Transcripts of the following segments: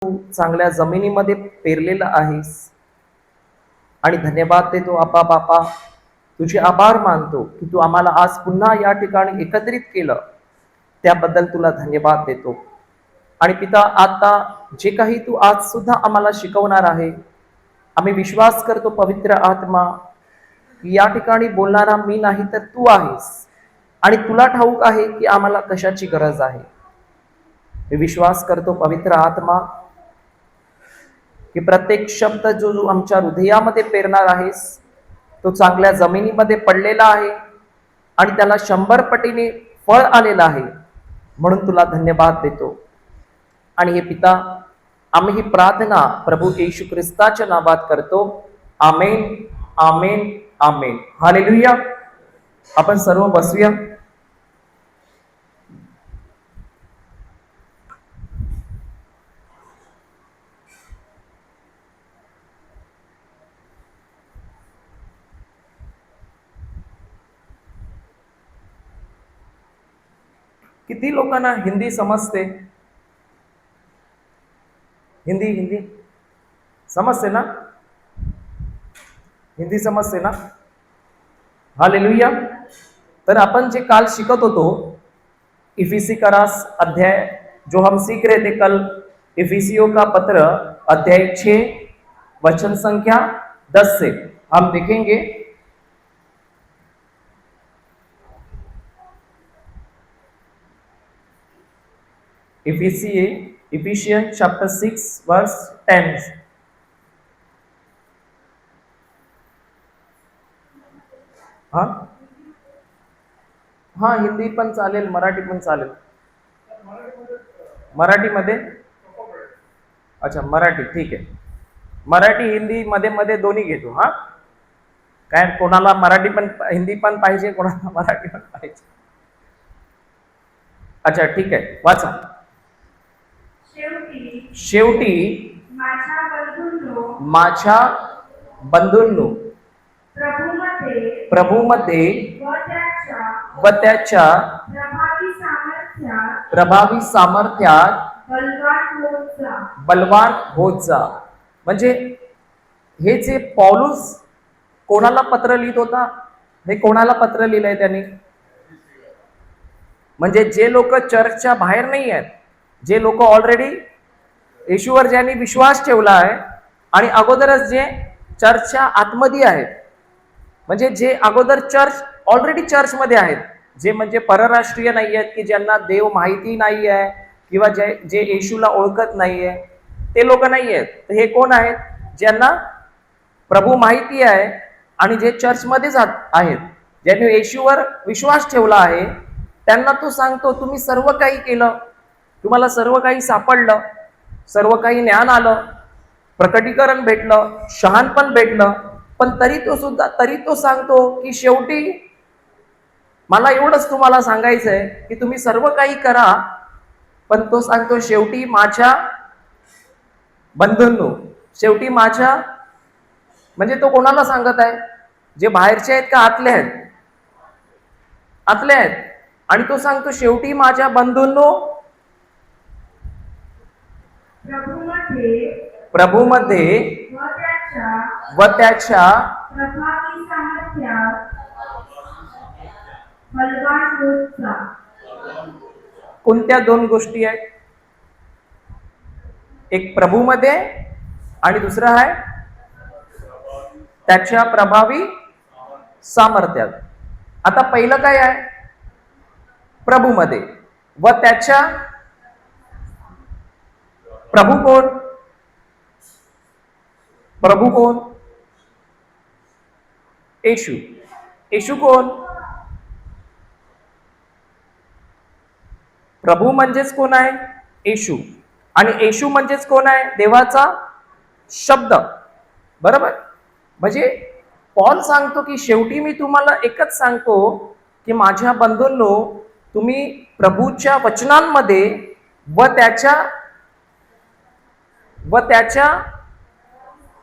तू चांगल्या जमिनीमध्ये पेरलेला आहेस आणि धन्यवाद देतो आपा बापा. तुझे आभार मानतो की तू आम्हाला आज पुन्हा या ठिकाणी एकत्रित केलं, त्याबद्दल तुला धन्यवाद देतो. आणि पिता, आता जे काही तू आज सुद्धा आम्हाला शिकवणार आहे, आम्ही विश्वास करतो पवित्र आत्मा की या ठिकाणी बोलणारा मी नाही तर तू आहेस आणि तुला ठाऊक आहे की आम्हाला कशाची गरज आहे. मी विश्वास करतो पवित्र आत्मा की प्रत्येक शब्द जो आमच्या हृदयामध्ये पेरणार आहेस तो चांगल्या जमिनीमध्ये पडलेला आहे आणि त्याला 100 पटीने फळ आलेलं आहे, म्हणून तुला धन्यवाद देतो. आणि हे पिता, आम्ही ही प्रार्थना प्रभू येशू ख्रिस्ताच्या नावात करतो. आमेन, आमेन, आमेन. हालेलुया. आपण सर्व बसूया. किती लोकांना हिंदी समजते? हिंदी हिंदी समजते ना? हिंदी समजते ना? हालेलुया. तर आपण जे काल शिकत होतो, इफिसी करास अध्याय, जो हम सीख रहे थे कल, इफिसियों का पत्र अध्याय 6 वचन संख्या 10 से हम देखेंगे. इफिशियन चैप्टर 6 वर्स 10. हा हा, हिंदी पण चालेल, मराठी पण चालेल. मराठीमध्ये? अच्छा, मराठी ठीक आहे. मराठी हिंदी मध्ये मध्ये दोन्ही घेतो. हा, काय कोणाला मराठी पण हिंदी पण पाहिजे, कोणाला मराठी पण पाहिजे. अच्छा ठीक आहे, वाचा. शेवटी माझ्या बंधूंनो, प्रभूमध्ये व त्याच्या प्रभावी सामर्थ्यात बलवान होत जा. म्हणजे हे जे पौलुस कोणाला पत्र लिहित होता, हे कोणाला पत्र लिहिलंय त्यांनी? म्हणजे जे लोक चर्चच्या बाहेर नाही आहेत, जे लोक ऑलरेडी येशूवर ज्यांनी विश्वास ठेवला आहे आणि अगोदरच जे चर्चच्या आतमध्ये आहेत, म्हणजे जे अगोदर ऑलरेडी चर्चमध्ये आहेत, जे म्हणजे परराष्ट्रीय नाही आहेत, की ज्यांना देव माहिती नाही आहे किंवा जे येशूला ओळखत नाहीये, ते लोक नाही आहेत. तर हे कोण आहेत? ज्यांना प्रभू माहिती आहे आणि जे चर्चमध्येच आहेत, ज्यांनी येशूवर विश्वास ठेवला आहे, त्यांना तो सांगतो तुम्ही सर्व काही केलं, तुम्हाला सर्व काही सापडलं, सर्व काही ज्ञान आलं, प्रकटीकरण भेटलं, शहाणपण भेटलं, पण तरी तो सांगतो की शेवटी मला एवढंच तुम्हाला सांगायचंय की तुम्ही सर्व काही करा, पण तो सांगतो शेवटी माझ्या बंधूंनो. शेवटी माझ्या म्हणजे तो कोणाला सांगत आहे? जे बाहेरचे आहेत का आतले आहेत? आतले आहेत. आणि तो सांगतो शेवटी माझ्या बंधूंनो, प्रभूमध्ये व त्याच्या कोणत्या दोन गोष्टी आहेत? एक प्रभूमध्ये आणि दुसरं आहे त्याच्या प्रभावी सामर्थ्यात. आता पहिलं काय आहे? प्रभूमध्ये व त्याच्या. प्रभू कोण? प्रभू कोण? येशू. येशू कोण? प्रभू म्हणजेच कोण आहे? येशू. आणि येशू म्हणजेच कोण आहे? देवाचा शब्द. बरोबर. म्हणजे पॉल सांगतो की शेवटी मी तुम्हाला एकच सांगतो की माझ्या बंधूंनो, तुम्ही प्रभूच्या वचनांमध्ये व त्याच्या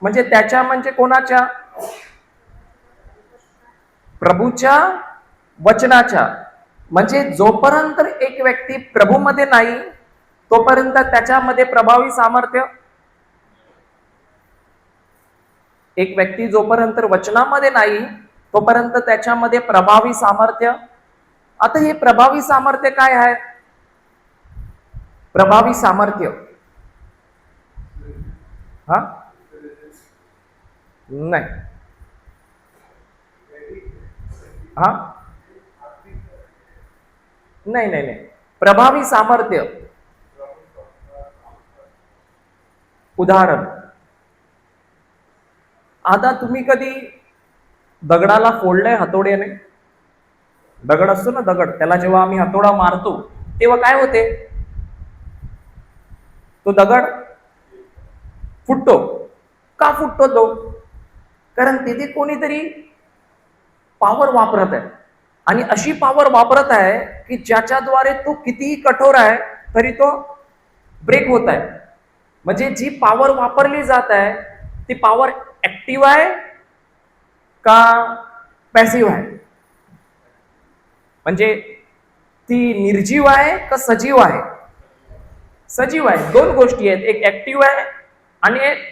म्हणजे कोणाच्या? प्रभूच्या वचनाच्या. म्हणजे जोपर्यंत एक व्यक्ती प्रभूमध्ये नाही तोपर्यंत त्याच्यामध्ये प्रभावी सामर्थ्य, एक व्यक्ती जोपर्यंत वचनामध्ये नाही तोपर्यंत त्याच्यामध्ये प्रभावी सामर्थ्य. आता हे प्रभावी सामर्थ्य काय आहे? प्रभावी सामर्थ्य हा नाही हा नाही नाही नाही प्रभावी सामर्थ्य. उदाहरण, आता तुम्ही कधी दगडाला फोडलंय हातोड्याने? दगड असतो ना, दगड, त्याला जेव्हा आम्ही हातोडा मारतो तेव्हा काय होते? तो दगड फुटतो. का फुटतो तो? कारण तिथे कोणीतरी पॉवर वापरत आहे, आणि अशी पॉवर वापरत आहे की ज्याच्याद्वारे तो कितीही कठोर आहे तरी तो ब्रेक होत आहे. म्हणजे जी पॉवर वापरली जात आहे ती पॉवर ऍक्टिव्ह आहे का पॅसिव्ह आहे? म्हणजे ती निर्जीव आहे का सजीव आहे? सजीव आहे. दोन गोष्टी आहेत, एक ऍक्टिव्ह आहे आणि एक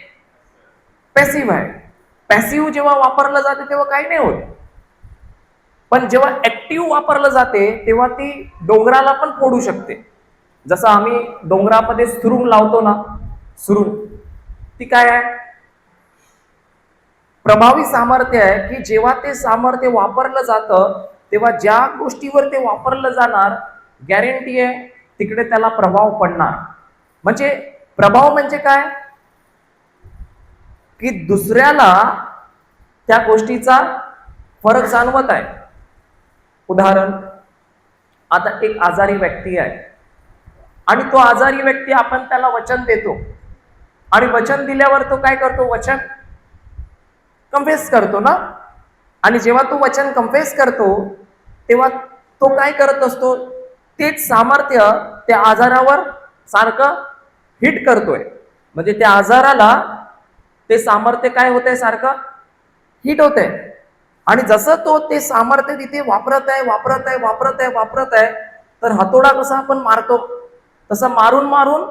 पॅसिव्ह आहे. पॅसिव्ह जेव्हा वापरलं जाते तेव्हा काही नाही होत, पण जेव्हा ऍक्टिव्ह वापरलं जाते तेव्हा ती डोंगराला पण फोडू शकते. जसं आम्ही डोंगरामध्ये सुरुंग लावतो ना, सुरुंग, ती काय आहे? प्रभावी सामर्थ्य आहे की जेव्हा ते सामर्थ्य वापरलं जातं तेव्हा ज्या गोष्टीवर ते वापरलं जाणार गॅरंटी आहे तिकडे त्याला प्रभाव पडणार. म्हणजे प्रभाव म्हणजे काय? की दुसऱ्याला त्या गोष्टीचा फरक जाणवत आहे. उदाहरण, आता एक आजारी व्यक्ती आहे आणि तो आजारी व्यक्ती आपण त्याला वचन देतो, आणि वचन दिल्यावर तो काय करतो? वचन कन्फेस करतो ना. आणि जेव्हा तो वचन कन्फेस करतो तेव्हा तो काय करत असतो? तेच सामर्थ्य त्या आजारावर सारखं हिट करतोय. म्हणजे त्या आजाराला ते सामर्थ्य काय होतंय? सारखं हिट होतंय. आणि जसं तो ते सामर्थ्य तिथे वापरत आहे, तर हातोडा कसा आपण मारतो तसं मारून मारून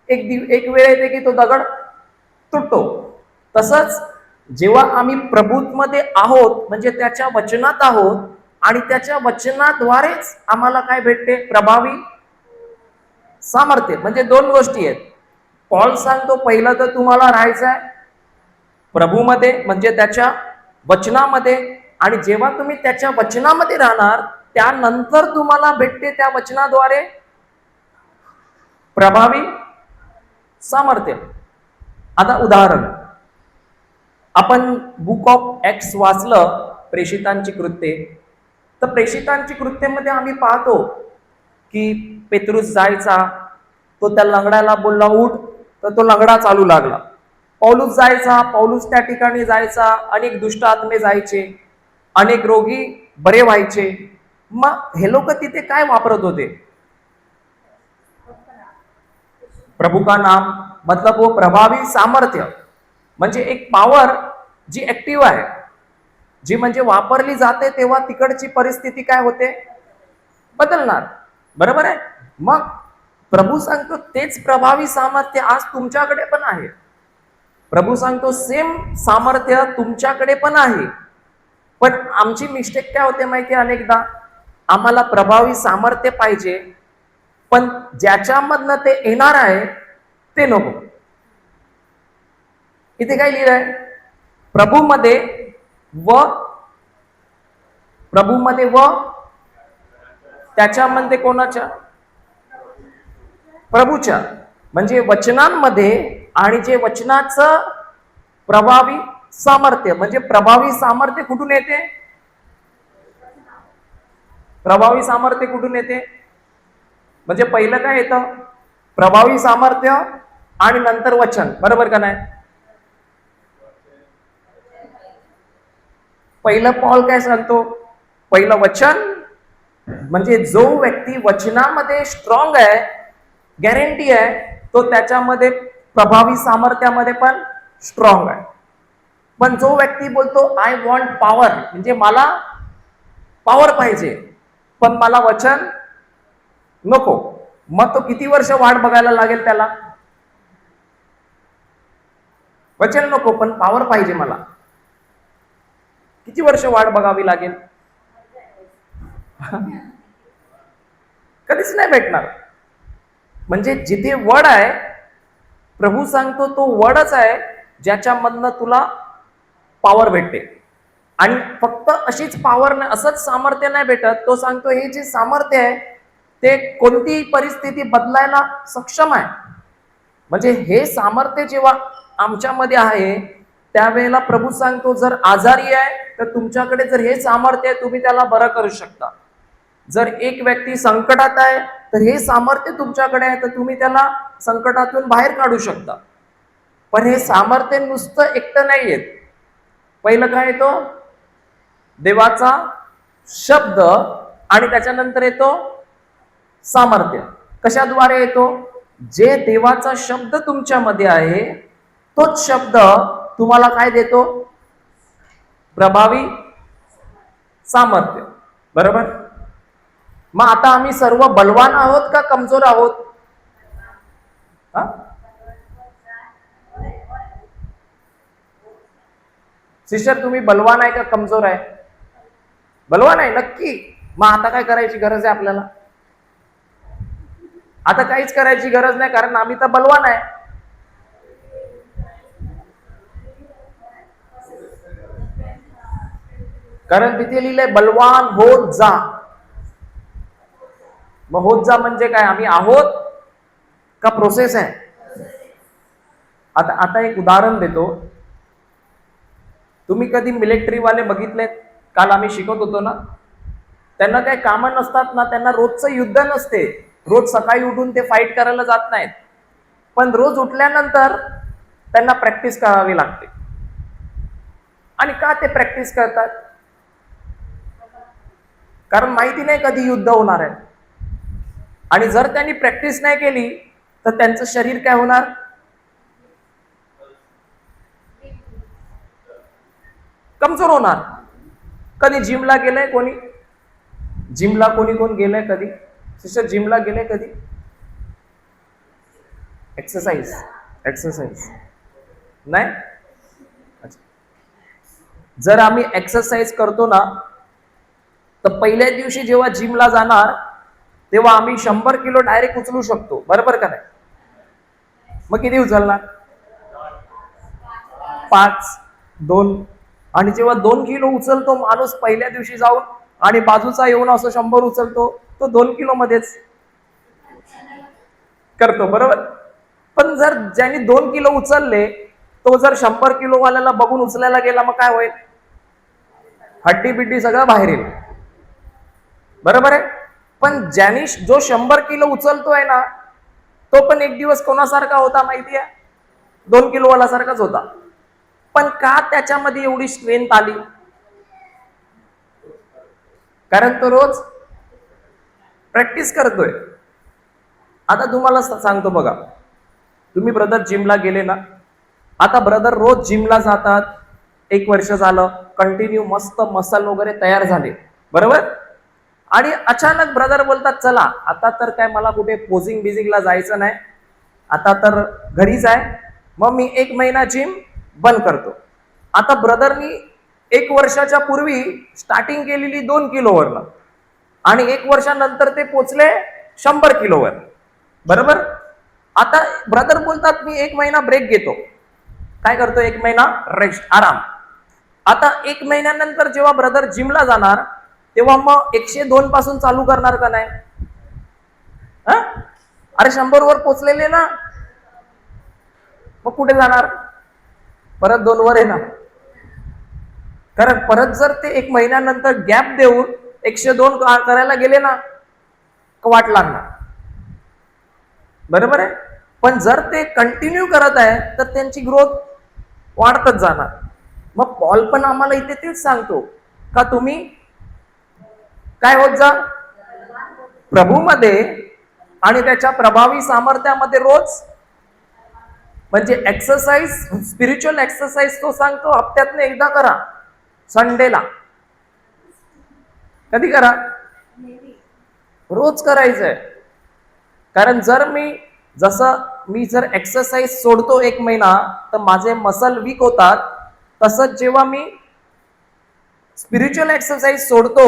एक वेळ येते की तो दगड तुटतो. तसंच जेव्हा आम्ही प्रभूमध्ये आहोत म्हणजे त्याच्या वचनात आहोत, आणि त्याच्या वचनाद्वारेच आम्हाला काय भेटते? प्रभावी सामर्थ्य. म्हणजे दोन गोष्टी आहेत. पॉल सांगतो पहिलं तर तुम्हाला राहायचं आहे प्रभूमध्ये म्हणजे त्याच्या वचनामध्ये, आणि जेव्हा तुम्ही त्याच्या वचनामध्ये राहणार त्यानंतर तुम्हाला भेटते त्या वचनाद्वारे प्रभावी सामर्थ्य. आता उदाहरण, आपण बुक ऑफ ऍक्ट्स वाचलं, प्रेषितांची कृत्ये, तर प्रेषितांची कृत्येमध्ये आम्ही पाहतो की पेत्रुस जायचा, तो त्या लंगड्याला बोलला उठ, तर तो लंगडा चालू लागला. पौलुस जायचा, पौलुस त्या ठिकाणी जायचा, अनेक दुष्ट आत्मे जायचे, अनेक रोगी बरे व्हायचे. मग हे लोक तिथे काय वापरत होते? प्रभू का नाम, मतलब वो प्रभावी सामर्थ्य, म्हणजे एक पॉवर जी ऍक्टिव्ह आहे, जी म्हणजे वापरली जाते तेव्हा तिकडची परिस्थिती काय होते? बदलणार. बरोबर आहे? मग प्रभू सांगतो तेच प्रभावी सामर्थ्य आज तुमच्याकडे पण आहे. प्रभू सांगतो सेम सामर्थ्य तुमच्याकडे पण आहे. पण आमची मिस्टेक काय होते माहिती आहे? अनेकदा आम्हाला प्रभावी सामर्थ्य पाहिजे, पण ज्याच्यामधनं ते येणार आहे ते नको. इथे काय लिहिलंय? प्रभूमध्ये व त्याच्यामध्ये कोणाच्या? प्रभूच्या. म्हणजे वचनांमध्ये, आणि जे वचनाचं प्रभावी सामर्थ्य, म्हणजे प्रभावी सामर्थ्य कुठून येते? प्रभावी सामर्थ्य कुठून येते? म्हणजे पहिलं काय येतं? प्रभावी सामर्थ्य आणि नंतर वचन. बरोबर का नाही? पहिलं पॉल काय सांगतो? पहिलं वचन, म्हणजे जो व्यक्ती वचनामध्ये स्ट्रॉंग आहे, गॅरंटी आहे तो त्याच्यामध्ये प्रभावी सामर्थ्यामध्ये पण स्ट्रॉंग आहे. पण जो व्यक्ती बोलतो आय वॉन्ट पॉवर, म्हणजे मला पॉवर पाहिजे पण मला वचन नको, मग तो किती वर्ष वाट बघायला लागेल त्याला? वचन नको, पण पॉवर पाहिजे मला. किती वर्ष वाट बघावी लागेल? कधीच नाही भेटणार. म्हणजे जिथे वड आहे, प्रभू सांगतो तो वडच आहे ज्याच्यामधनं तुला पॉवर भेटते. आणि फक्त अशीच पॉवर नाही, असंच सामर्थ्य नाही भेटत. तो सांगतो हे जे सामर्थ्य आहे ते कोणतीही परिस्थिती बदलायला सक्षम आहे. म्हणजे हे सामर्थ्य जेव्हा आमच्यामध्ये आहे त्यावेळेला प्रभू सांगतो जर आजारी आहे तर तुमच्याकडे जर हे सामर्थ्य आहे तुम्ही त्याला बरं करू शकता. जर एक व्यक्ती संकटात आहे तर हे सामर्थ्य तुमच्याकडे आहे तर तुम्ही त्याला संकटातून बाहेर काढू शकता. पण हे सामर्थ्य नुसतं एकटं नाही येत. पहिलं काय येतो? देवाचा शब्द, आणि त्याच्यानंतर येतो सामर्थ्य. कशाद्वारे येतो? जे देवाचा शब्द तुमच्यामध्ये आहे तोच शब्द तुम्हाला काय देतो? प्रभावी सामर्थ्य. बरोबर? मग आता आम्ही सर्व बलवान आहोत का कमजोर आहोत? सिस्टर, तुम्ही बलवान आहे का कमजोर आहे? बलवान आहे नक्की. मग आता काय करायची गरज आहे आपल्याला? आता काहीच करायची गरज नाही, कारण आम्ही तर बलवान आहे. कारण तिथे लिहिलंय बलवान होत जा. मग होत जा म्हणजे काय? आम्ही आहोत का प्रोसेस आहे? आता आता एक उदाहरण देतो. तुम्ही कधी मिलिटरी वाले बघितलेत? काल आम्ही शिकत होतो ना, त्यांना काही कामं नसतात ना, त्यांना रोजचं युद्ध नसते. रोज सकाळी उठून ते फाईट करायला जात नाहीत, पण रोज उठल्यानंतर त्यांना प्रॅक्टिस करावी लागते. आणि का ते प्रॅक्टिस करतात? कारण माहिती नाही कधी युद्ध होणार आहे. आणि जर त्यांनी प्रॅक्टिस नाही केली तर त्यांचं शरीर काय होणार? कमजोर होणार. कधी जिमला गेलंय कोणी? जिमला कोण गेलंय कधी? सिस्टर, जिमला गेले कधी? एक्सरसाइज नाही. जर आम्ही एक्सरसाइज करतो ना तर पहिल्या दिवशी जेव्हा जिमला जाणार तेव्हा आम्ही 100 किलो डायरेक्ट उचलू शकतो. बरोबर का नाही? मग किती उचलणार? 5, 2. आणि जेव्हा 2 किलो उचलतो माणूस पहिल्या दिवशी जाऊन, आणि बाजूचा येऊन असं 100 उचलतो, तो 2 किलो मध्येच करतो. बरोबर? पण जर ज्यांनी 2 किलो उचलले तो जर 100 किलो वाल्याला बघून उचलायला गेला, मग काय होईल? हड्डी बिड्डी सगळं बाहेर येईल. बरोबर आहे? पण ज्यानी जो 100 किलो उचलतोय ना तो पण एक दिवस कोणासारखा होता माहितीये? 2 किलो वाला सारखाच होता. पण का त्याच्यामध्ये एवढी स्ट्रेंथ आली? कारण तो रोज प्रॅक्टिस करतोय. आता तुम्हाला सांगतो बघा, तुम्ही ब्रदर जिमला गेले ना, आता ब्रदर रोज जिमला जातात, 1 वर्ष झालं, कंटिन्यू मस्त मसल वगैरे तयार झाले. बरोबर? आणि अचानक ब्रदर बोलतात चला आता तर काय मला कुठे पोजिंग बिझिंगला जायचं नाही, आता तर घरीच आहे, मग मी 1 महिना जिम बंद करतो. आता ब्रदरनी 1 वर्षाच्या पूर्वी स्टार्टिंग केलेली 2 किलोवरनं, आणि 1 वर्षानंतर ते पोचले 100 किलोवर. बरोबर? आता ब्रदर बोलतात मी 1 महिना ब्रेक घेतो. काय करतो? 1 महिना रेस्ट, आराम. आता 1 महिन्यानंतर जेव्हा ब्रदर जिमला जाणार तेव्हा मग 102 पासून चालू करणार का नाही? अरे 100 वर पोचलेले ना, मग कुठे जाणार? परत 2 वर येणार. कारण परत जर ते 1 महिन्यानंतर गॅप देऊन 102 करायला गेले ना, वाट लागणार. बरोबर आहे? पण जर ते कंटिन्यू करत आहे तर त्यांची ग्रोथ वाढतच जाणार. मग पॉल पण आम्हाला इथे तेच सांगतो का तुम्ही काय होत जा? प्रभूमध्ये आणि त्याच्या प्रभावी सामर्थ्यामध्ये रोज. म्हणजे एक्सरसाइज, स्पिरिच्युअल एक्सरसाइज तो सांगतो हप्त्यातनं एकदा करा, संडेला. कधी करा? रोज करायचंय. कारण मी जर एक्सरसाइज सोडतो 1 महिना तर माझे मसल वीक होतात. तसंच जेव्हा मी स्पिरिच्युअल एक्सरसाइज सोडतो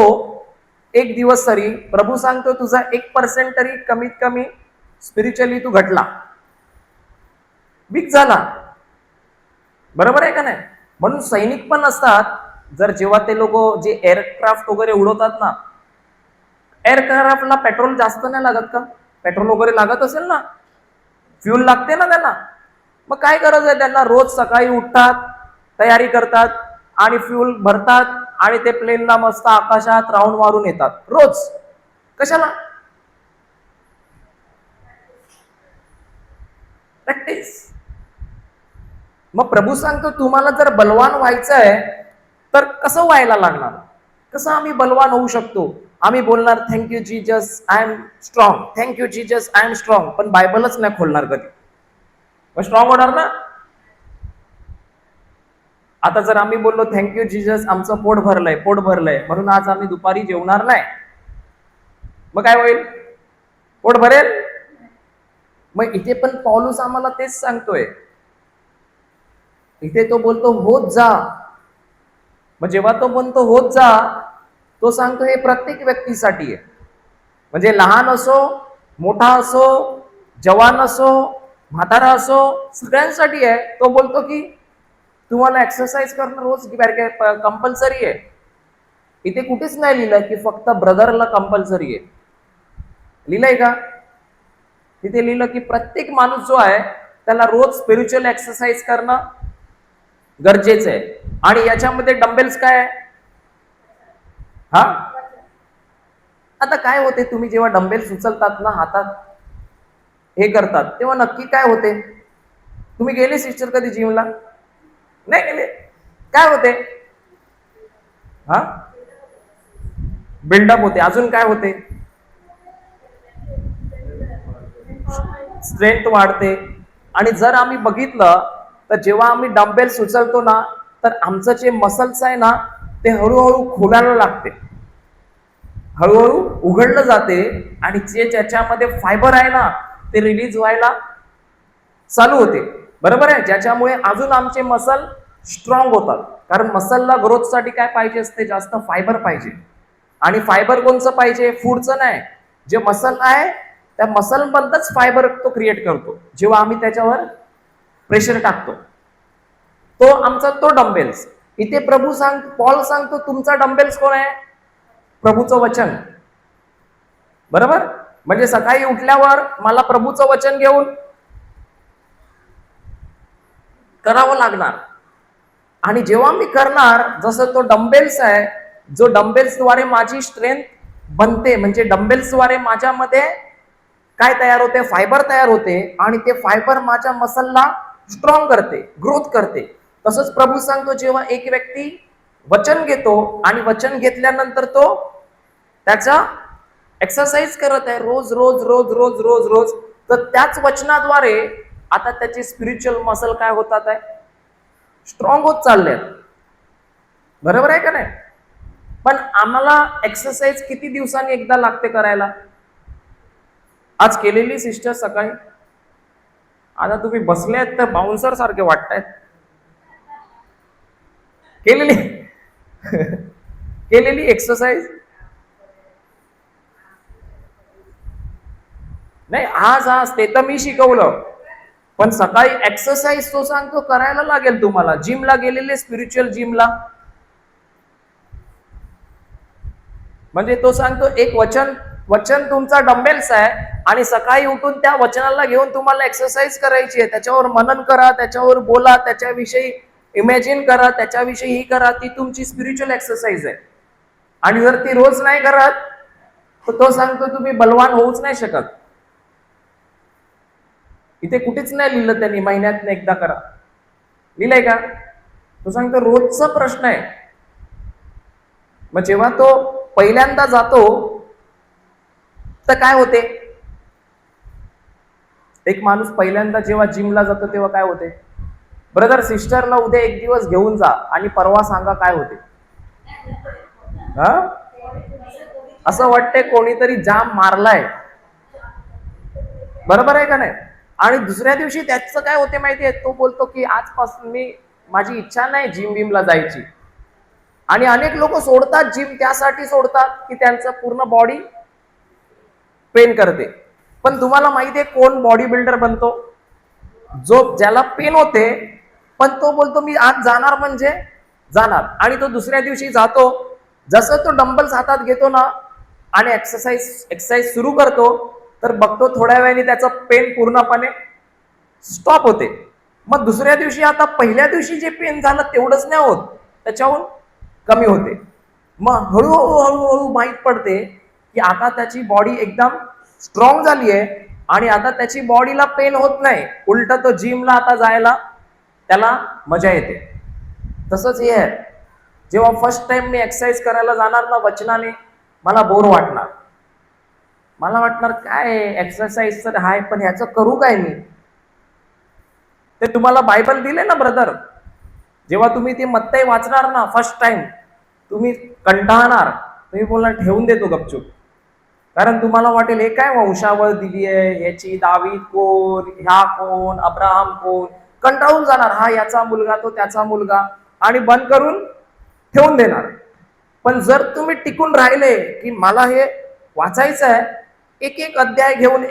1 दिवस तरी, प्रभू सांगतो तुझा 1% तरी कमीत कमी स्पिरिच्युअली तू घटला, वीक झाला. बरोबर आहे का नाही? म्हणून सैनिक पण असतात, जर जेव्हा ते लोक जे एअरक्राफ्ट वगैरे उडवतात ना, एअरक्राफ्टला पेट्रोल जास्त नाही लागत का? पेट्रोल वगैरे लागत असेल ना, फ्यूल लागते ना त्यांना. मग काय गरज आहे त्यांना? रोज सकाळी उठतात, तयारी करतात आणि फ्यूल भरतात आणि ते प्लेनला मस्त आकाशात राऊंड मारून येतात रोज. कशाला? प्रॅक्टिस. मग प्रभू सांगतो तुम्हाला जर बलवान व्हायचं आहे तर कसं व्हायला लागणार? कसं आम्ही बलवान होऊ शकतो? आम्ही बोलणार thank you Jesus I am strong, thank you Jesus I am strong, पण बायबलच नाही खोलणार कधी. मग स्ट्रॉंग होणार ना? आता जर आम्ही बोललो थँक्यू जीजस आमचं पोट भरलंय म्हणून आज आम्ही दुपारी जेवणार नाही, मग काय होईल? पोट भरेल? मग इथे पण पौलुस आम्हाला तेच सांगतोय. इथे तो बोलतो होत जा. मग जेव्हा तो म्हणतो होत जा, तो सांगतो हे प्रत्येक व्यक्तीसाठी आहे. म्हणजे लहान असो, मोठा असो, जवान असो, म्हातारा असो, सगळ्यांसाठी आहे. तो बोलतो की तुम्हाला एक्सरसाइज करणं रोज कंपल्सरी आहे. इथे कुठेच नाही लिहिलं की फक्त ब्रदरला कंपल्सरी आहे. लिहिलंय का? तिथे लिहिलं की प्रत्येक माणूस जो आहे त्याला रोज स्पिरिच्युअल एक्सरसाइज करणं गरजेचं आहे. आणि याच्यामध्ये डंबेल्स काय आहे? हा, आता काय होते तुम्ही जेव्हा डंबेल्स उचलतात ना हातात, हे करतात, तेव्हा नक्की काय होते? तुम्ही गेले सिस्टर कधी जिमला? नाही गेले. काय होते? हा, बिल्डअप होते. अजून काय होते? स्ट्रेंथ वाढते. आणि जर आम्ही बघितलं तर जेव्हा आम्ही डंबेल्स उचलतो ना, तर आमचं जे मसल्स आहे ना ते हळूहळू खोलायला लागते, हळूहळू उघडलं जाते आणि जे ज्याच्यामध्ये फायबर आहे ना ते रिलीज व्हायला चालू होते. बरोबर आहे? ज्याच्यामुळे अजून आमचे मसल स्ट्रॉंग होतात. कारण मसलला ग्रोथसाठी काय पाहिजे असते? जास्त फायबर पाहिजे. आणि फायबर कोणचं पाहिजे? फूडचं नाही. जे मसल आहे त्या मसल मधनच फायबर तो क्रिएट करतो जेव्हा आम्ही त्याच्यावर प्रेशर टाकतो. तो डंबेल्स. इथे पॉल सांगतो तुमचा डंबेल्स कोण आहे? प्रभूचं वचन. बरोबर? म्हणजे सकाळी उठल्यावर मला प्रभूचं वचन घेऊन करावं लागणार. आणि जेव्हा मी करणार, जसं तो डंबेल्स आहे, जो डंबेल्सद्वारे माझी स्ट्रेंथ बनते, म्हणजे डंबेल्सद्वारे माझ्यामध्ये काय तयार होते? फायबर तयार होते. आणि ते फायबर माझ्या मसलला स्ट्रॉंग करते, ग्रोथ करते. तसंच प्रभू सांगतो जेव्हा एक व्यक्ती वचन घेतो आणि वचन घेतल्यानंतर तो त्याचा एक्सरसाइज करत आहे रोज रोज रोज रोज रोज रोज, तर त्याच वचनाद्वारे आता त्याचे स्पिरिच्युअल मसल काय होतात आहे? स्ट्रॉंग होत चालले. बरोबर आहे का नाही? पण आम्हाला एक्सरसाइज किती दिवसांनी एकदा लागते करायला? आज केलेली सिस्टर सकाळी. आता तुम्ही बसले आहेत तर बाउन्सर सारखे वाटतायत. केलेली केलेली एक्सरसाइज नाही. आज ते तर मी शिकवलं, पण सकाळी एक्सरसाइज तो सांगतो करायला लागेल तुम्हाला. जिमला गेलेले, स्पिरिच्युअल जिमला, म्हणजे तो सांगतो एक वचन तुमचा डंबेल्स आहे आणि सकाळी उठून त्या वचनाला घेऊन तुम्हाला एक्सरसाइज करायची आहे. त्याच्यावर मनन करा, त्याच्यावर बोला, त्याच्याविषयी इमॅजिन करा, त्याच्याविषयी ही करा. ती तुमची स्पिरिच्युअल एक्सरसाइज आहे. आणि जर ती रोज नाही करत तर तो सांगतो तुम्ही बलवान होऊच नाही शकत. इथे कुठेच नाही लिहिलं त्यांनी महिन्यात एकदा करा. लिहिलंय का? तो सांगतो रोजचा प्रश्न आहे. मग जेव्हा तो पहिल्यांदा जातो तर काय होते? एक माणूस पहिल्यांदा जेव्हा जिमला जातो तेव्हा काय होते? ब्रदर सिस्टरला उद्या 1 दिवस घेऊन जा आणि परवा सांगा काय होते. असं वाटतंय कोणीतरी जाम मारलाय. बरोबर आहे का नाही? आणि दुसऱ्या दिवशी त्याचं काय होते माहितीये, तो बोलतो की आजपासून माझी इच्छा नाही जिम विमला जायची. आणि अनेक लोक सोडतात जिम, त्यासाठी सोडतात की त्यांचं पूर्ण बॉडी पेन करते. पण तुम्हाला माहितीये कोण बॉडी बिल्डर बनतो? ज्याला पेन होते, पण तो बोलतो मी आज जाणार म्हणजे जाणार, आणि तो दुसऱ्या दिवशी जातो. जसं तो डंबल्स हातात घेतो ना आणि एक्सरसाइज सुरू करतो, तर बघतो थोड्या वेळाने त्याचं पेन पूर्णपणे स्टॉप होते. मग दुसऱ्या दिवशी आता पहिल्या दिवशी जे पेन झालं तेवढंच नाही होत, त्याच्याहून कमी होते. मग हळूहळू हळूहळू माहीत पडते की आता त्याची बॉडी एकदम स्ट्रॉंग झाली आहे आणि आता त्याची बॉडीला पेन होत नाही. उलट तो जिमला आता जायला त्याला मजा येते. तसंच हे आहे, जेव्हा फर्स्ट टाइम मी एक्सरसाइज करायला जाणार ना वचनाने, मला बोर वाटणार. मला वाटणार काय एक्सरसाइज तर आहे, पण ह्याचं करू काय मी? ते तुम्हाला बायबल दिले ना ब्रदर, जेव्हा तुम्ही ते मत्तई वाचणार ना फर्स्ट टाइम, तुम्ही कंटाळणार, तुम्ही बोलणार ठेवून देतो गपचूप. कारण तुम्हाला वाटेल हे काय वंशावळ दिली आहे याची, दावीद कोण, ह्या कोण, अब्राहम कोण, कंटाळून जाणार, हा याचा मुलगा तो त्याचा मुलगा, आणि बंद करून ठेवून देणार. पण जर तुम्ही टिकून राहिले की मला हे वाचायचं आहे, एक एक अध्याय घेऊन